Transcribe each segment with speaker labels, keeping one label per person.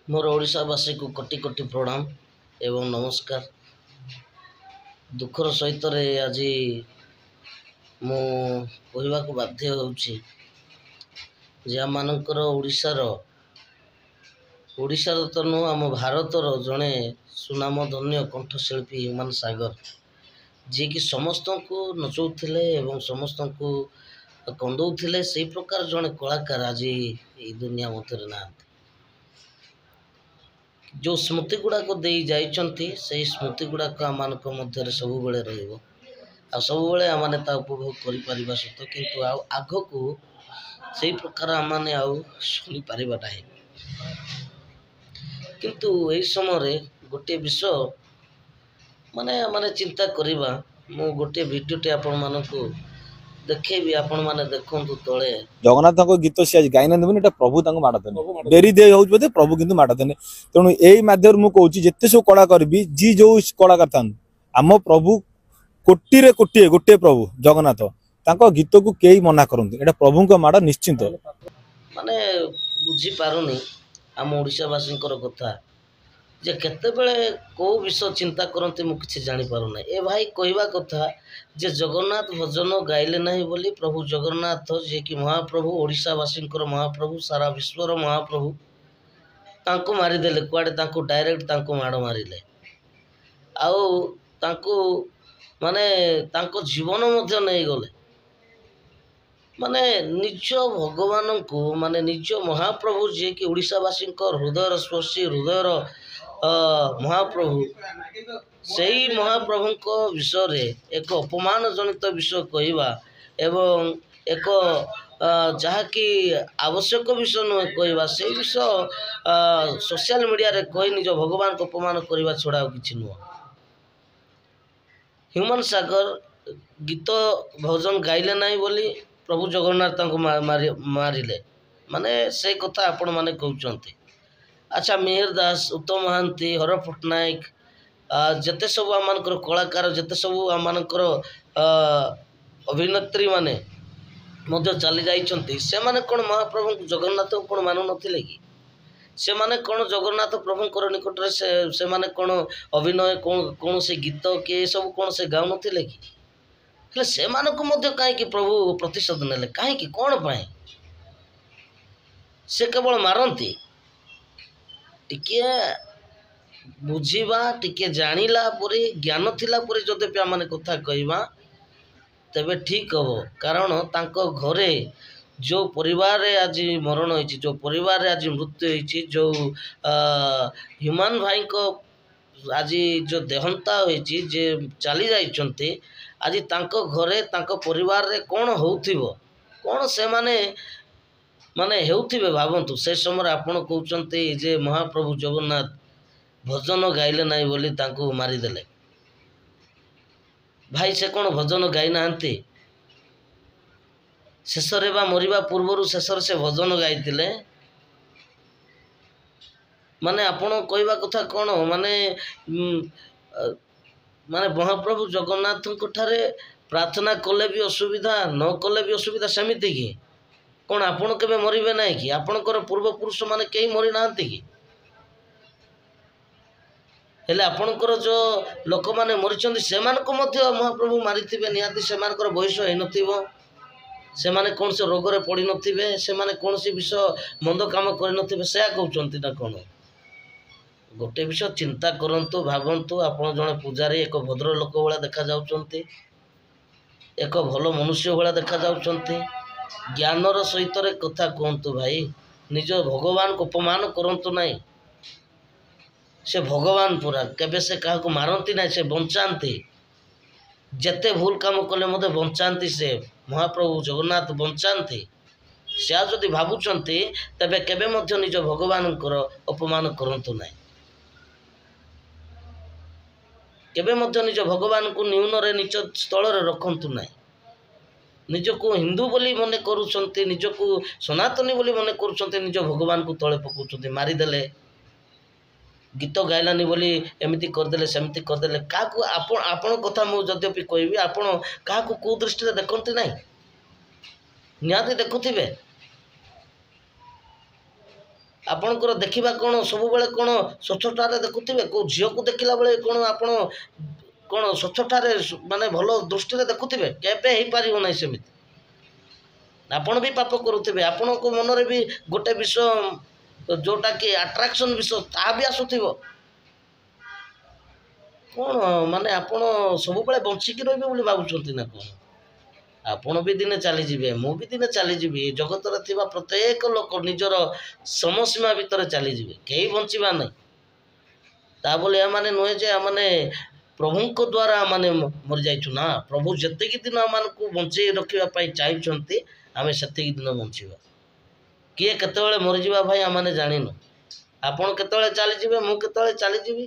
Speaker 1: मोर ओडिशावासी को कोटि कोटि प्रणाम एवं नमस्कार। दुखर सहित आज मु कहवा बाध्य होउछि जे आम मानकर ओडिशार तो नुह आम भारतर जड़े सुनाम धन्य कंठशिल्पी ह्यूमान सागर जी कि समस्त को नचौले एवं समस्त को कंदौले से प्रकार जड़े कलाकार आज ये दुनिया मध्य ना जो स्मृति गुड़ाक दे जाइछन्ति से स्मृति गुड़ाक आम मध्य सब बेले सब बेले आम उपभोग कर सत किंतु आग को से प्रकार आम शुणी पारिबाटा है किंतु यही समय गोटे विषय माने माने चिंता करवा मु गोटे भिडियोटे आपण मानकु देखेबी आपण माने देखंतु तळे
Speaker 2: जगन्नाथ गीत सी आज गाई ना प्रभु माड़ देने डेरी दे होते प्रभु किंतु माड़ देने तेणु यही माध्यम मुझे कहूँ जिते सब कलाकार भी जी जो कलाकार था आम प्रभु कोटि रे कोटि गोटे प्रभु जगन्नाथ तांको गीत को कई मना करते एटा प्रभु को माड़ निश्चिंत
Speaker 1: माने बुझी पारुनी आम ओडिशावासी कथा जे केतेबेले को विषय चिंता करते मुझे जानी पारुना ए भाई कहवा कथा जे जगन्नाथ भजन गाइले नहीं बोली प्रभु जगन्नाथ जे कि महाप्रभु ओडिशावासी महाप्रभु सारा विश्वर महाप्रभु तांको मारिदेले कुआडे तांको डायरेक्ट तांको माड़ मारिले आउ तांको माने तांको जीवन मध्य नहीं गले माने निज भगवान को माने निज महाप्रभु जे कि ओडिशावासी हृदय स्पर्शी हृदयर महाप्रभु से महाप्रभु को विषय एक अपमान जनित विषय कहवा एवं एक जहाँकि आवश्यक विषय नुहे कहवा से विषय सोशल मीडिया रे कही निज भगवान को अपमान करने छड़ा कि नुह ह्यूमान सागर गीत भजन गाइले नहीं बोली प्रभु जगन्नाथ मारिले माने से कथा आपण माने कहते। अच्छा मिहिर दास उत्तम महांती हर पट्टनायक जिते सब आम कलाकार जिते सब आम अभिनेत्री माने चली जाइछन्ति से माने कौन महाप्रभु जगन्नाथ को कौन मानु नथिले कि से माने कौन जगन्नाथ प्रभु निकट से माने कौन अभिनय कौन से गीत के सब कौन से गाउ नथिले कि हेले से मानको मध्य काहे प्रभु प्रतिशोध नेले काहे कौन पाए से केवल मारती टिके बुझीबा टिके जानिला परे ज्ञान थिला परे जदि आम कथा कहवा तेबे ठीक हम कारण तांको घरे जो परिवार आज मरण होइछि जो परिवार आज मृत्यु होइछि जो ह्यूमान भाई को आज जो देहंता होइछि जे चली जाइछन्ते आज तांको घरे तांको परिवार रे कौन होउथिबो कौन से माने हेउथिबे भावंतु से समय आपण कहउचन्ते जे महाप्रभु जगन्नाथ भजन गाइले नहीं बोली तांको मारिदेले भाई से कौन भजन गाई नांती शेषरे बा मरिबा पूर्वरु शेषर से भजन गाइतिले माने आपण कहवा कथा कौन माने माने महाप्रभु जगन्नाथ ठारे प्रार्थना कले भी असुविधा न कले भी असुविधा सेमिति कि कौन आपण केबे मरिबे नाही कि आपणकर पूर्वपुरुष माने कई मरि नांती कि हेले आपणकर जो लोक माने मरिचंदी सेमानको मध्य महाप्रभु मारिथिबे निहाती सेमानकर बयस हे नथिबो सेमाने कौन से रोग रे पड़ी नथिबे सेमाने कौन से विषय मंद काम कर नथिबे से कहउचंती ना कौन गोटे विषय चिंता करंतु भावंतु आपण जने पूजारी एक भद्र लोक वाला देखा जाउचंती एक भल मनुष्य वाला देखा जाउचंती ज्ञानर सहित कथा कहतु भाई निज भगवान को अपमान करतु नहीं से भगवान पूरा केबे से क्या मारती ना से बंचाती जेते भूल काम कले मते बंचाती से महाप्रभु जगन्नाथ बंचाती से जदि भावुंट तेबे केबे मध्य निज भगवान अपमान करतु नहीं केबे मध्य निज भगवान को न्यून रे नीच स्थल रे रखंतु नहीं निजको हिंदू बोली मने करूछन्ते निजको सनातनी बोली मने करूछन्ते निज भगवान को तले पकाउछन्ते मारिदेले गीत गाइलानी बोली एमिति करदेले सेमिति करदेले काकू आपण कथा मु जद्यपि कहबी आपण काकू को दृष्टि देखंते नाही निहाती देखुथिबे ଆପଣଙ୍କର ଦେଖିବା କ'ଣ ସବୁବେଳେ କ'ଣ ସ୍ୱଚ୍ଛତାରେ ଦେଖୁଥିବେ? କେଉଁ ଝିଅକୁ ଦେଖିଲା ବେଳେ କ'ଣ ଆପଣ କ'ଣ ସ୍ୱଚ୍ଛତାରେ ମାନେ ଭଲ ଦୃଷ୍ଟିରେ ଦେଖୁଥିବେ? କେବେ ହେଇପାରିବ ନାହିଁ ସେମିତି। ଆପଣ ବି ପାପ କରୁଥିବେ, ଆପଣଙ୍କ ମନରେ ବି ଗୋଟେ ବିଷୟ ଯେଉଁଟାକି ଆଟ୍ରାକ୍ସନ୍ ବିଷୟ ତାହା ବି ଆସୁଥିବ। କ'ଣ ମାନେ ଆପଣ ସବୁବେଳେ ବଞ୍ଚିକି ରହିବେ ବୋଲି ଭାବୁଛନ୍ତି ନା କ'ଣ? ଆପଣ ବି ଦିନେ ଚାଲିଯିବେ, ମୁଁ ବି ଦିନେ ଚାଲିଯିବି। ଏ ଜଗତରେ ଥିବା ପ୍ରତ୍ୟେକ ଲୋକ ନିଜର ସମସୀମା ଭିତରେ ଚାଲିଯିବେ, କେହି ବଞ୍ଚିବା ନାହିଁ। ତା ବୋଲି ଏମାନେ ନୁହେଁ ଯେ ଆମମାନେ ପ୍ରଭୁଙ୍କ ଦ୍ୱାରା ଆମମାନେ ମରିଯାଇଛୁ ନା। ପ୍ରଭୁ ଯେତିକି ଦିନ ଆମମାନଙ୍କୁ ବଞ୍ଚେଇ ରଖିବା ପାଇଁ ଚାହିଁଛନ୍ତି ଆମେ ସେତିକି ଦିନ ବଞ୍ଚିବା। କିଏ କେତେବେଳେ ମରିଯିବା ଭାଇ ଆମମାନେ ଜାଣିନୁ। ଆପଣ କେତେବେଳେ ଚାଲିଯିବେ, ମୁଁ କେତେବେଳେ ଚାଲିଯିବି,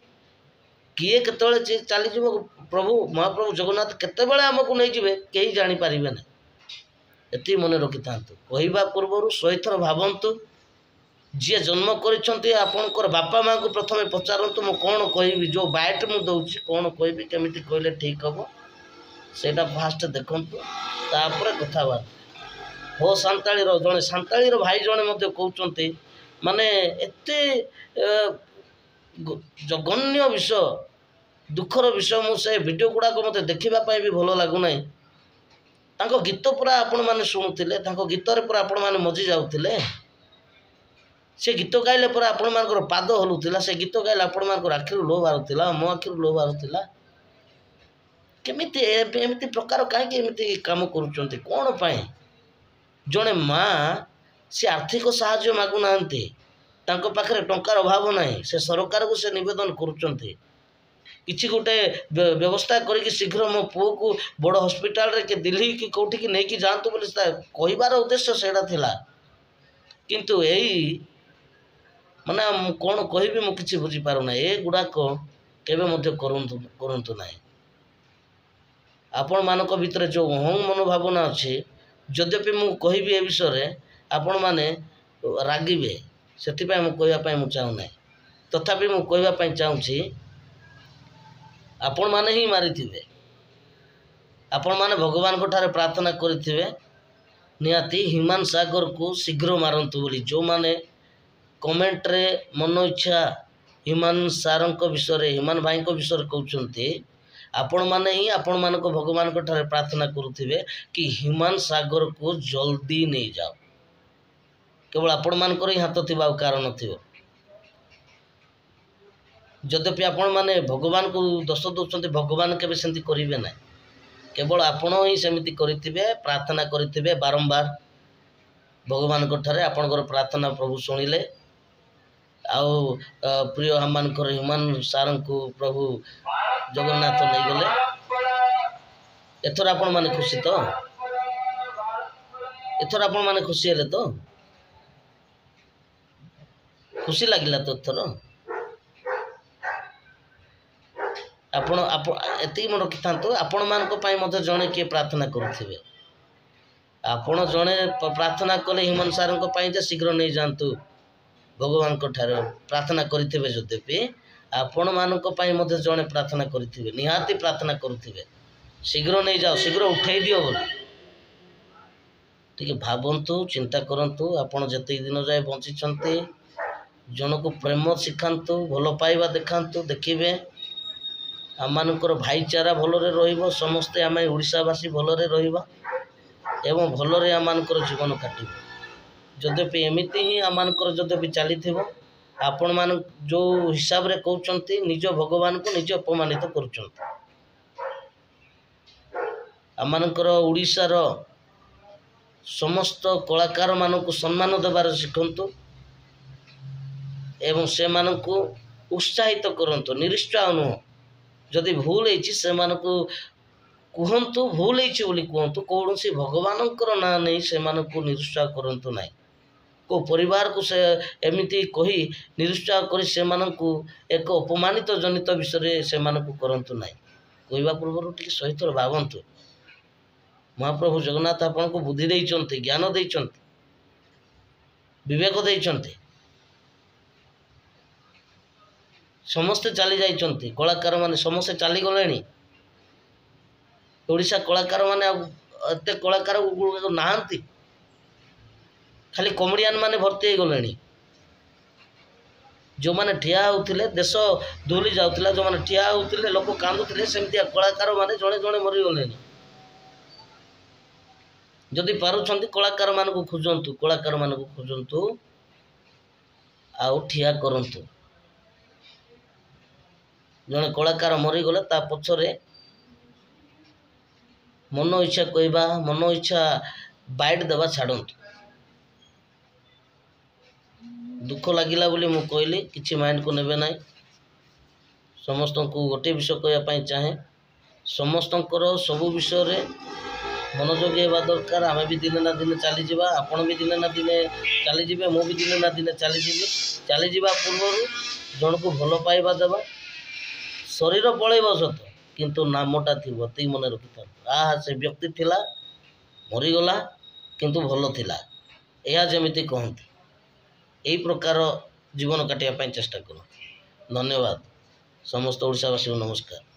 Speaker 1: କିଏ କେତେବେଳେ ଚାଲିଯିବ, ପ୍ରଭୁ ମହାପ୍ରଭୁ ଜଗନ୍ନାଥ କେତେବେଳେ ଆମକୁ ନେଇଯିବେ କେହି ଜାଣିପାରିବେ ନାହିଁ। ଏତିକି ମନେ ରଖିଥାନ୍ତୁ। କହିବା ପୂର୍ବରୁ 100 ଥର ଭାବନ୍ତୁ। ଯିଏ ଜନ୍ମ କରିଛନ୍ତି ଆପଣଙ୍କର ବାପା ମାଆଙ୍କୁ ପ୍ରଥମେ ପଚାରନ୍ତୁ ମୁଁ କ'ଣ କହିବି, ଯେଉଁ ବାଇଟ୍ ମୁଁ ଦେଉଛି କ'ଣ କହିବି, କେମିତି କହିଲେ ଠିକ୍ ହେବ ସେଇଟା ଫାଷ୍ଟ ଦେଖନ୍ତୁ, ତାପରେ କଥାବାର୍ତ୍ତା। ହୋ ସାନ୍ତାଳୀର ଜଣେ ସାନ୍ତାଳୀର ଭାଇ ଜଣେ ମଧ୍ୟ କହୁଛନ୍ତି ମାନେ ଏତେ ଜଘନ୍ୟ ବିଷୟ, ଦୁଃଖର ବିଷୟ। ମୁଁ ସେ ଭିଡ଼ିଓ ଗୁଡ଼ାକ ମୋତେ ଦେଖିବା ପାଇଁ ବି ଭଲ ଲାଗୁନାହିଁ। ତାଙ୍କ ଗୀତ ପୁରା ଆପଣମାନେ ଶୁଣୁଥିଲେ, ତାଙ୍କ ଗୀତରେ ପୁରା ଆପଣମାନେ ମଜି ଯାଉଥିଲେ। ସେ ଗୀତ ଗାଇଲେ ପୁରା ଆପଣମାନଙ୍କର ପାଦ ହଲୁଥିଲା, ସେ ଗୀତ ଗାଇଲେ ଆପଣମାନଙ୍କର ଆଖିରୁ ଲୁହ ବାହାରୁଥିଲା, ମୋ ଆଖିରୁ ଲୁହ ବାହାରୁଥିଲା। କେମିତି ଏମିତି ପ୍ରକାର କାହିଁକି ଏମିତି କାମ କରୁଛନ୍ତି? କ'ଣ ପାଇଁ? ଜଣେ ମା ସେ ଆର୍ଥିକ ସାହାଯ୍ୟ ମାଗୁନାହାନ୍ତି, ତାଙ୍କ ପାଖରେ ଟଙ୍କାର ଅଭାବ ନାହିଁ, ସେ ସରକାରକୁ ସେ ନିବେଦନ କରୁଛନ୍ତି କିଛି ଗୋଟେ ବ୍ୟବସ୍ଥା କରିକି ଶୀଘ୍ର ମୋ ପୁଅକୁ ବଡ଼ ହସ୍ପିଟାଲରେ କି ଦିଲ୍ଲୀ କି କେଉଁଠିକି ନେଇକି ଯାଆନ୍ତୁ ବୋଲି କହିବାର ଉଦ୍ଦେଶ୍ୟ ସେଇଟା ଥିଲା। କିନ୍ତୁ ଏଇ ମାନେ ମୁଁ କ'ଣ କହିବି ମୁଁ କିଛି ବୁଝିପାରୁନାହିଁ। ଏଗୁଡ଼ାକ କେବେ ମଧ୍ୟ କରନ୍ତୁ ନାହିଁ। ଆପଣମାନଙ୍କ ଭିତରେ ଯେଉଁ ଅହଂ ମନୋଭାବନା ଅଛି, ଯଦ୍ୟପି ମୁଁ କହିବି ଏ ବିଷୟରେ ଆପଣମାନେ ରାଗିବେ, ସେଥିପାଇଁ ମୁଁ କହିବା ପାଇଁ ମୁଁ ଚାହୁଁନାହିଁ। ତଥାପି ମୁଁ କହିବା ପାଇଁ ଚାହୁଁଛି, ଆପଣମାନେ ହିଁ ମାରିଥିବେ, ଆପଣମାନେ ଭଗବାନଙ୍କ ଠାରେ ପ୍ରାର୍ଥନା କରିଥିବେ ନିହାତି ହ୍ୟୁମାନ ସାଗରକୁ ଶୀଘ୍ର ମାରନ୍ତୁ ବୋଲି। ଯେଉଁମାନେ କମେଣ୍ଟରେ ମନ ଇଚ୍ଛା ହ୍ୟୁମାନ ସାରଙ୍କ ବିଷୟରେ, ହ୍ୟୁମାନ ଭାଇଙ୍କ ବିଷୟରେ କହୁଛନ୍ତି, ଆପଣମାନେ ହିଁ ଆପଣମାନଙ୍କ ଭଗବାନଙ୍କ ଠାରେ ପ୍ରାର୍ଥନା କରୁଥିବେ କି ହ୍ୟୁମାନ ସାଗରକୁ ଜଲ୍ଦି ନେଇଯାଅ। କେବଳ ଆପଣମାନଙ୍କର ହିଁ ହାତ ଥିବ, ଆଉ କାହାର ନଥିବ। ଯଦ୍ୟପି ଆପଣମାନେ ଭଗବାନଙ୍କୁ ଦୋଷ ଦେଉଛନ୍ତି, ଭଗବାନ କେବେ ସେମିତି କରିବେ ନାହିଁ। କେବଳ ଆପଣ ହିଁ ସେମିତି କରିଥିବେ, ପ୍ରାର୍ଥନା କରିଥିବେ ବାରମ୍ବାର ଭଗବାନଙ୍କ ଠାରେ। ଆପଣଙ୍କର ପ୍ରାର୍ଥନା ପ୍ରଭୁ ଶୁଣିଲେ, ଆଉ ପ୍ରିୟ ଆମମାନଙ୍କର ହ୍ୟୁମାନ ସାରଙ୍କୁ ପ୍ରଭୁ ଜଗନ୍ନାଥ ନେଇଗଲେ। ଏଥର ଆପଣମାନେ ଖୁସି ତ? ଏଥର ଆପଣମାନେ ଖୁସି ହେଲେ ତ? ଖୁସି ଲାଗିଲା ତ ଏଥର? ଆପଣ ଏତିକି ମନେ ରଖିଥାନ୍ତୁ, ଆପଣମାନଙ୍କ ପାଇଁ ମଧ୍ୟ ଜଣେ କିଏ ପ୍ରାର୍ଥନା କରୁଥିବେ। ଆପଣ ଜଣେ ପ୍ରାର୍ଥନା କଲେ ହ୍ୟୁମାନ ସାରଙ୍କ ପାଇଁ ଯେ ଶୀଘ୍ର ନେଇଯାଆନ୍ତୁ ଭଗବାନଙ୍କ ଠାରେ ପ୍ରାର୍ଥନା କରିଥିବେ, ଯଦ୍ୟପି ଆପଣମାନଙ୍କ ପାଇଁ ମଧ୍ୟ ଜଣେ ପ୍ରାର୍ଥନା କରିଥିବେ, ନିହାତି ପ୍ରାର୍ଥନା କରୁଥିବେ ଶୀଘ୍ର ନେଇଯାଅ, ଶୀଘ୍ର ଉଠେଇ ଦିଅ ବୋଲି। ଟିକେ ଭାବନ୍ତୁ, ଚିନ୍ତା କରନ୍ତୁ। ଆପଣ ଯେତିକି ଦିନ ଯାଏ ବଞ୍ଚିଛନ୍ତି ଜଣକୁ ପ୍ରେମ ଶିଖାନ୍ତୁ, ଭଲ ପାଇବା ଦେଖାନ୍ତୁ, ଦେଖିବେ ଆମମାନଙ୍କର ଭାଇଚାରା ଭଲରେ ରହିବ। ସମସ୍ତେ ଆମେ ଓଡ଼ିଶାବାସୀ ଭଲରେ ରହିବା ଏବଂ ଭଲରେ ଆମମାନଙ୍କର ଜୀବନ କାଟିବ। ଯଦ୍ୟପି ଏମିତି ହିଁ ଆମମାନଙ୍କର ଯଦ୍ୟପି ଚାଲିଥିବ, ଆପଣମାନେ ଯେଉଁ ହିସାବରେ କହୁଛନ୍ତି ନିଜ ଭଗବାନଙ୍କୁ ନିଜେ ଅପମାନିତ କରୁଛନ୍ତି। ଆମମାନଙ୍କର ଓଡ଼ିଶାର ସମସ୍ତ କଳାକାରମାନଙ୍କୁ ସମ୍ମାନ ଦେବାର ଶିଖନ୍ତୁ ଏବଂ ସେମାନଙ୍କୁ ଉତ୍ସାହିତ କରନ୍ତୁ, ନିରୁତ୍ସାହ ନୁହଁ। ଯଦି ଭୁଲ ହେଇଛି ସେମାନଙ୍କୁ କୁହନ୍ତୁ, ଭୁଲ ହେଇଛି ବୋଲି କୁହନ୍ତୁ। କୌଣସି ଭଗବାନଙ୍କର ନାଁ ନେଇ ସେମାନଙ୍କୁ ନିରୁତ୍ସାହ କରନ୍ତୁ ନାହିଁ। କେଉଁ ପରିବାରକୁ ସେ ଏମିତି କହି ନିରୁତ୍ସାହ କରି ସେମାନଙ୍କୁ ଏକ ଅପମାନିତ ଜନିତ ବିଷୟରେ ସେମାନଙ୍କୁ କରନ୍ତୁ ନାହିଁ। କହିବା ପୂର୍ବରୁ ଟିକେ 100 ଥର ଭାବନ୍ତୁ। ମହାପ୍ରଭୁ ଜଗନ୍ନାଥ ଆପଣଙ୍କୁ ବୁଦ୍ଧି ଦେଇଛନ୍ତି, ଜ୍ଞାନ ଦେଇଛନ୍ତି, ବିବେକ ଦେଇଛନ୍ତି। ସମସ୍ତେ ଚାଲି ଯାଇଛନ୍ତି, କଳାକାରମାନେ ସମସ୍ତେ ଚାଲିଗଲେଣି। ଓଡ଼ିଶା କଳାକାରମାନେ ଆଉ ଏତେ କଳାକାର ନାହାନ୍ତି, ଖାଲି କମେଡ଼ିଆନ ମାନେ ଭର୍ତ୍ତି ହେଇଗଲେଣି। जो माने ठिया होउथिले देश धूली जाउथिला जो माने ठिया होउथिले लोक कांदुथिले सेमतिया कलाकार माने जणे जणे मरि गलेनी जदि पारुछंती कलाकार मानकु खोजंतु आउ ठिया करंतु जणे कलाकार मरि गले ता पछरे मन इच्छा कहबा मन इच्छा बाइट देवा छाड़ंतु दुख लगिला बोली मु कहली किछि माइंड को नेबे नाही समस्त को गोटे विषय कहवाई चाहे समस्तंकर सबु विषय रे मनोयोगी हेबा दरकार आमे भी दिने ना दिने चली जावा आपण भी दिने ना दिने चली जिवे मु भी दिने ना दिने चली जीवा पूर्व जन को भल पाइबा देवा शरीर पलैब सत किंतु नामटा थी ती मन रखी था से व्यक्ति थिला मरीगला किंतु भल थिला यह जमिति कहते यही प्रकार जीवन काटिया चेष्टा करो। धन्यवाद समस्त ओडिशावासी को नमस्कार।